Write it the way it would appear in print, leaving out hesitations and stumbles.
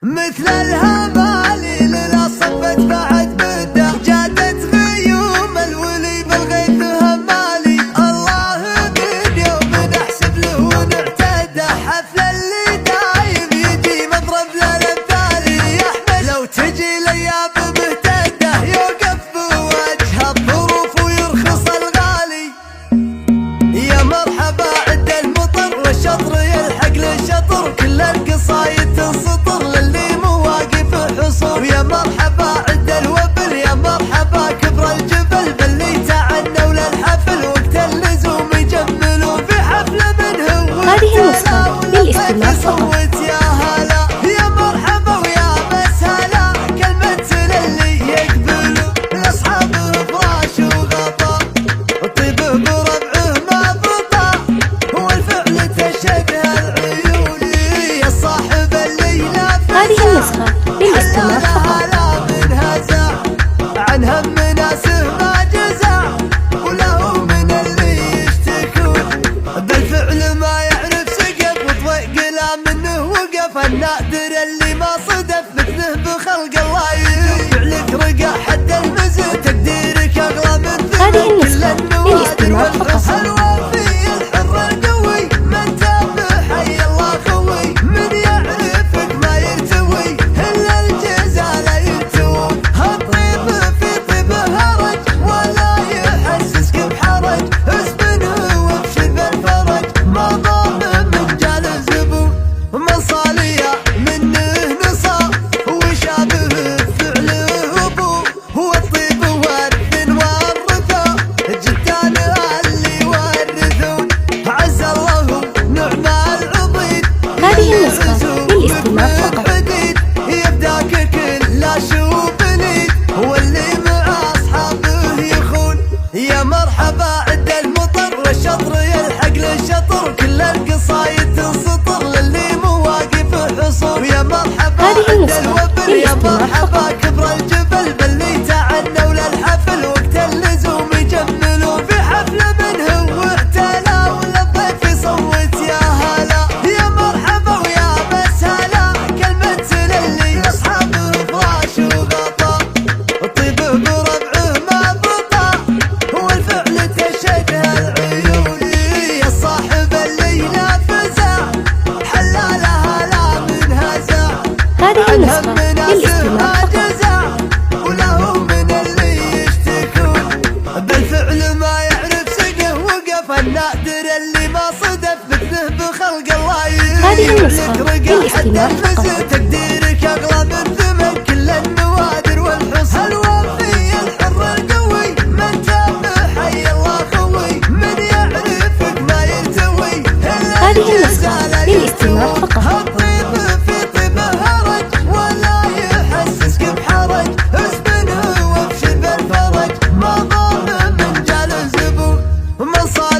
مثل الهمالي للا صبت بعد مدة جادت غيوم الولي بالغيث همالي. الله من يوم نحسب له ونعتدى حفل اللي دايم يجي مضرب للامثالي. يا احمد لو تجي لياب مهتده يوقف بوجه الظروف ويرخص الغالي. يا مرحبا عد المطر والشطر يلحق للشطر كل القصايد تنسطر للي مواقف حصور. يا مرحبا عد الوبل يا مرحبا كبر الجبل باللي تعنوا للحفل وقت اللزوم يجملوا في حفل من هو هذه النسخة للاستماع فقط. يا هلا يا مرحبا ويا مسهلا كلمة للي يقبلوا لاصحابه فراش وغطا طيبه بربعه ما بطا والفعل تشهدها العيون. يا صاحب الليلة هذه النسخة للاستماع فقط. من هزع عن هم ناسه ما جزع وله من اللي يشتكون بالفعل ما يعرف سقف وطويق لا منه وقف. النادر اللي ما صدف مثله بخلق الله يفعلك رقع حد المزن تقديرك اغلى من هذه ثمن كل النسخة النوادر للاستماع فقط. والحس الوفي الحر القوي من تابع حي الله خوي من يعرفك ما يرتوي الا الجزا لا يرتوم. هالطيب في طيبه هرج ولا يحسسك بحرج اسبنه وابشر بالفرج ما ضام من جال الزبون من صاليه منه نصا وشابه فعله ابوه هو الطيب ورث ورثه جدان اللي يورثون عز الله نعم العضيد. هذه النسخة للاستماع فقط. يبداك كل شوف ليد واللي مع اصحابه يخون. يا مرحبا عد المطر والشطر يلحق للشطر كل القصايد تنسطر للي مواقف حصور. يا مرحبا هذه عد النسخة الوبل يا للاستماع مرحبا فقط. كبر الجبل باللي تعنوا للحفل وقت اللزوم يجملوا في حفل من هو اعتلى وللضيف يصوت يا هلا. يا مرحبا ويا مسهلا كلمة للي اصحابه فراش وغطا طيبه بربعه ما بطا والفعل تشهدها العيون. يا صاحب الليلة فزع حلالها لا من هزع هذه عن النسخة هم ناسه للاستماع ما فقط. جزع وله من اللي يشتكون بالفعل ما يعرف سقه وقف. النادر اللي ما صدف مثله بخلق الله هذه النسخة يفعلك رقع حد للاستماع فقط. المزن تقديرك اغلى من ثمن كل النوادر والحس الوفي الحر القوي من تابع حي الله خوي من يعرفك ما يرتوي الا هذه النسخة الجزا لا للاستماع يرتوم. فقط. هالطيب في طيبه هرج ولا يحسسك بحرج اسبنه وابشر بالفرج ما ضام من جال الزبون من صار